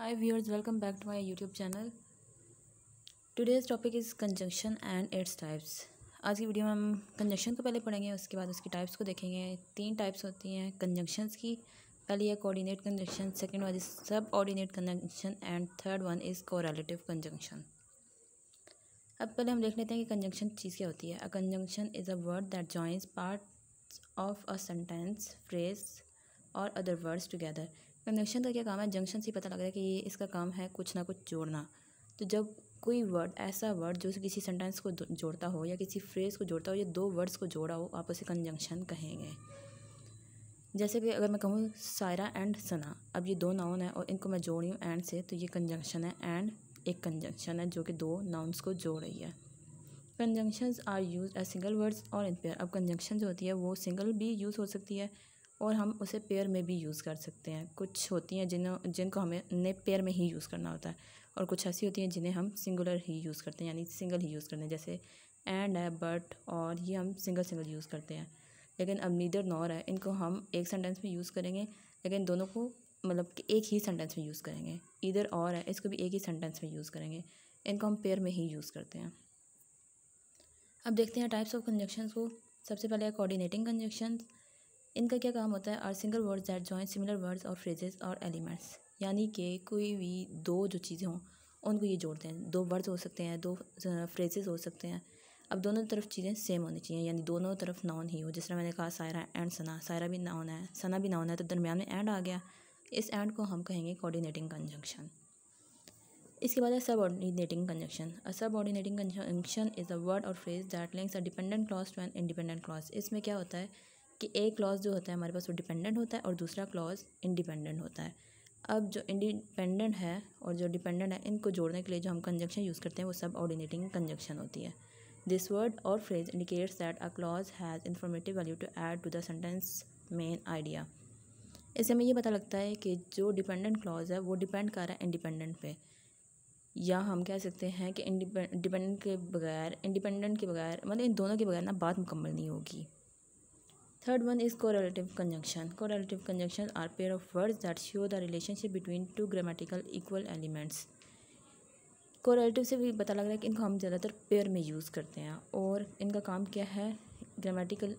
Hi viewers, welcome back to my YouTube channel. Today's topic is conjunction and its types. आज की video में हम conjunction को पहले पढ़ेंगे, उसके बाद उसकी टाइप्स को देखेंगे। 3 टाइप्स होती हैं कंजंक्शंस की। पहली है coordinate conjunction, second one is subordinate conjunction and third one is correlative conjunction. अब पहले हम देख लेते हैं कि कंजंक्शन चीज़ क्या होती है। A conjunction is a word that joins parts of a sentence, phrase और अदर वर्ड्स टुगेदर। कंजंक्शन का क्या काम है? जंक्शन से पता लग रहा है कि ये इसका काम है कुछ ना कुछ जोड़ना। तो जब कोई वर्ड, ऐसा वर्ड जो किसी सेंटेंस को जोड़ता हो या किसी फ्रेज़ को जोड़ता हो या 2 वर्ड्स को जोड़ा हो, आप उसे कंजंक्शन कहेंगे। जैसे कि अगर मैं कहूँ सायरा एंड सना, अब ये 2 नाउन है और इनको मैं जोड़ रही हूँ एंड से, तो ये कंजंक्शन है। एंड एक कंजंक्शन है जो कि 2 नाउन्स को जोड़ रही है। Conjunctions are use as single words or in pair. अब कंजंक्शन जो होती है वो सिंगल भी यूज़ हो सकती है और हम उसे पेयर में भी यूज़ कर सकते हैं। कुछ होती हैं जिनको हमें पेयर में ही यूज़ करना होता है और कुछ ऐसी होती हैं जिन्हें हम सिंगुलर ही यूज़ करते हैं, यानी सिंगल ही यूज़ करते हैं। जैसे एंड है, बट और, ये हम सिंगल यूज़ करते हैं। लेकिन अब नीदर नॉर है, इनको हम एक सेंटेंस में यूज़ करेंगे, लेकिन दोनों को मतलब कि एक ही सेंटेंस में यूज़ करेंगे। ईदर और है, इसको भी एक ही सेंटेंस में यूज़ करेंगे। इनको हम पेयर में ही यूज़ करते हैं। अब देखते हैं टाइप्स ऑफ कंजंक्शंस को। सबसे पहले है कोऑर्डिनेटिंग कंजंक्शंस। इनका क्या काम होता है? Are single words that join similar words or phrases or elements, यानी कि कोई भी 2 जो चीज़ें हों उनको ये जोड़ते हैं। 2 वर्ड्स हो सकते हैं, 2 फ्रेजेस हो सकते हैं। अब दोनों तरफ चीज़ें सेम होनी चाहिए, यानी दोनों तरफ नाउन ही हो। जिस तरह मैंने कहा सायरा एंड सना, सायरा भी नाउन है, सना भी नाउन है, तो दरमियान में एंड आ गया। इस एंड को हम कहेंगे कोऑर्डिनेटिंग कंजंक्शन। इसके बाद है सब ऑर्डिनेटिंग conjunction. A subordinating conjunction is a word or phrase that links a dependent clause to an independent clause. इसमें क्या होता है कि एक क्लॉज जो होता है हमारे पास वो डिपेंडेंट होता है और दूसरा क्लॉज इंडिपेंडेंट होता है। अब जो इंडिपेंडेंट है और जो डिपेंडेंट है, इनको जोड़ने के लिए जो हम कंजंक्शन यूज़ करते हैं वो सब ऑर्डिनेटिंग कंजंक्शन होती है। This word or phrase indicates that a clause has informative value to add to the sentence main idea. इससे हमें ये पता लगता है कि जो डिपेंडेंट क्लॉज है वो डिपेंड कर रहा है इंडिपेंडेंट पे, या हम कह सकते हैं कि इंडिपेंडेंट के बगैर मतलब इन दोनों के बगैर ना बात मुकम्मल नहीं होगी। Third one is correlative conjunction. Correlative conjunction are pair of words that show the relationship between 2 grammatical equal elements. Correlative से भी पता लग रहा है कि इनको हम ज़्यादातर पेयर में यूज़ करते हैं और इनका काम क्या है? ग्रामेटिकल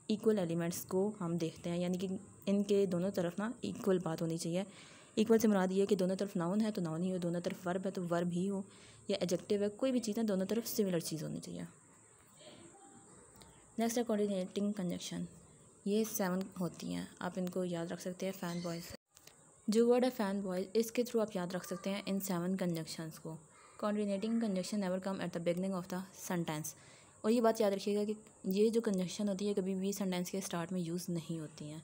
इक्वल एलिमेंट्स को हम देखते हैं, यानी कि इनके दोनों तरफ ना इक्वल बात होनी चाहिए। इक्वल से मुराद ये है कि दोनों तरफ नाउन है तो नाउन ही हो, दोनों तरफ वर्ब है तो वर्ब ही हो, या एडजेक्टिव है, कोई भी चीज़ है, दोनों तरफ सिमिलर चीज़ होनी चाहिए। नेक्स्ट है कोऑर्डिनेटिंग कंजंक्शन। ये 7 होती हैं, आप इनको याद रख सकते हैं फैन बॉयज़। जो वर्ड है फैन बॉयज़, इसके थ्रू आप याद रख सकते हैं इन 7 कंजंक्शंस को। Coordinating conjunction never come at the beginning of the sentence. और ये बात याद रखिएगा कि ये जो कंजंक्शन होती है कभी भी सेंटेंस के स्टार्ट में यूज़ नहीं होती हैं।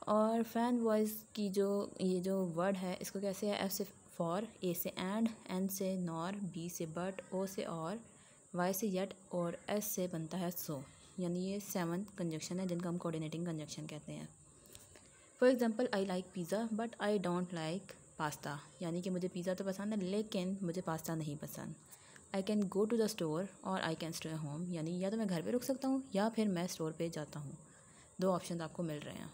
और फैन वॉइस की ये जो वर्ड है, इसको कैसे है? एफ से फॉर, ए से एंड, एन से नॉर, बी से बट, ओ से और, वाई से येट और एस से बनता है सो। यानी ये 7 कंजंक्शन है जिनका हम कोऑर्डिनेटिंग कंजंक्शन कहते हैं। For example, I like pizza but I don't like pasta, यानी कि मुझे पिज़्ज़ा तो पसंद है लेकिन मुझे पास्ता नहीं पसंद। I can go to the store or I can stay home, यानी या तो मैं घर पे रुक सकता हूँ या फिर मैं स्टोर पे जाता हूँ। 2 ऑप्शन आपको मिल रहे हैं।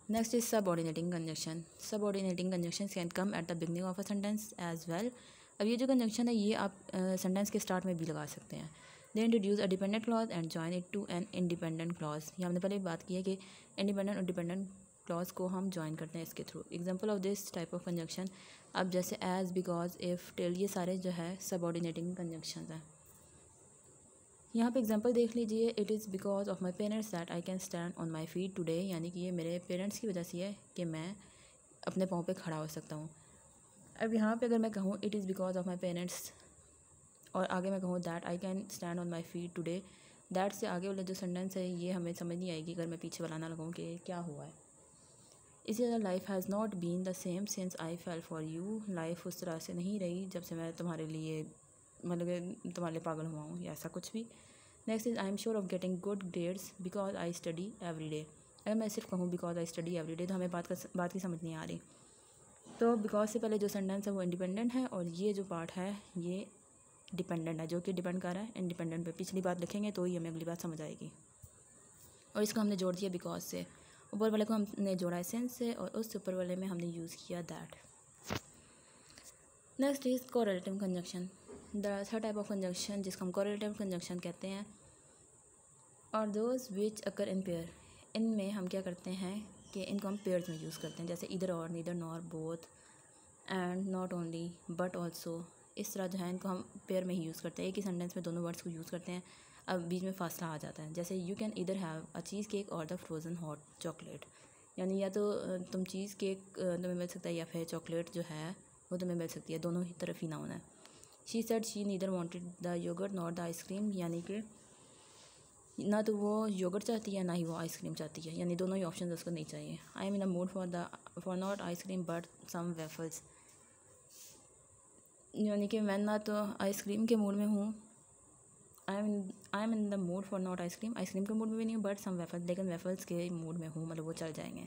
Next is subordinating conjunction. Subordinating conjunction can come at the beginning of a sentence as well. अब ये जो कंजंक्शन है ये आप सेंटेंस के स्टार्ट में भी लगा सकते हैं। They introduce a dependent clause and join it to an independent clause. ये हमने पहले भी बात की है कि इंडिपेंडेंट और डिपेंडेंट क्लॉज को हम जॉइन करते हैं इसके through. Example of this type of conjunction, अब जैसे एज, बिकॉज, इफ़, टिल, ये सारे जो है सबऑर्डिनेटिंग कंजंक्शन हैं। यहाँ पे एग्जांपल देख लीजिए। It is because of my parents that I can stand on my feet today, यानी कि ये मेरे पेरेंट्स की वजह से है कि मैं अपने पाँव पे खड़ा हो सकता हूँ। अब यहाँ पे अगर मैं कहूँ it is because of my parents और आगे मैं कहूँ that I can stand on my feet today, that से आगे वाला जो सेंटेंस है ये हमें समझ नहीं आएगी अगर मैं पीछे वाला ना लगाऊँ कि क्या हुआ है। इसी तरह life has not been the same since I fell for you. Life उस तरह से नहीं रही जब से मैं तुम्हारे लिए मतलब तुम्हारे लिए पागल हुआ हूँ या ऐसा कुछ भी। Next is I am sure of getting good grades because I study every day. अगर मैं सिर्फ कहूँ because I study every day तो हमें बात की समझ नहीं आ रही। तो बिकॉज से पहले जो सेंटेंस है वो इंडिपेंडेंट है और ये जो पार्ट है ये डिपेंडेंट है, जो कि डिपेंड कर रहा है इंडिपेंडेंट पे। पिछली बात लिखेंगे तो ही हमें अगली बात समझ आएगी। और इसको हमने जोड़ दिया बिकॉज से। ऊपर वाले को हमने जोड़ा है सेंस से और उस ऊपर वाले में हमने यूज़ किया that. Next is correlative conjunction. The third type of conjunction जिसको हम कोरिलेटिव कंजंक्शन कहते हैं और those which occur in pair. इनमें हम क्या करते हैं कि इनको हम पेयर्स में यूज़ करते हैं, जैसे इधर और, neither nor, both, and, not only, but also. इस तरह जो है इनको हम पेयर में ही यूज़ करते हैं। एक ही सेंटेंस में दोनों वर्ड्स को यूज़ करते हैं। अब बीच में फासला आ जाता है, जैसे यू कैन इधर हैव अ चीज़ केक और द फ्रोज़न हॉट चॉकलेट। यानी या तो तुम चीज़ केक तुम्हें मिल सकता है या फिर चॉकलेट जो है वो तुम्हें मिल सकती है, दोनों ही तरफ ही ना होना है। She said she neither wanted the yogurt not the ice cream, यानी कि ना तो वो योगर्ट चाहती है ना ही वो आइसक्रीम चाहती है, यानी दोनों ही ऑप्शन उसको नहीं चाहिए। I am in the mood for not ice cream but some waffles, यानी कि मैं ना तो आइसक्रीम के मूड में हूँ, आई am in the mood for not ice cream के मूड में भी नहीं हूँ, बट सम वेफल्स, लेकिन वेफल्स के मूड में हूँ, मतलब वो चल जाएंगे।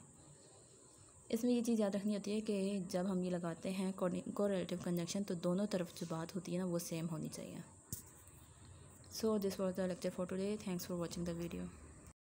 इसमें ये चीज़ याद रखनी होती है कि जब हम ये लगाते हैं कोरिलेटिव कंजंक्शन तो दोनों तरफ जो बात होती है ना वो सेम होनी चाहिए। So this was the lecture for today. Thanks for watching the video.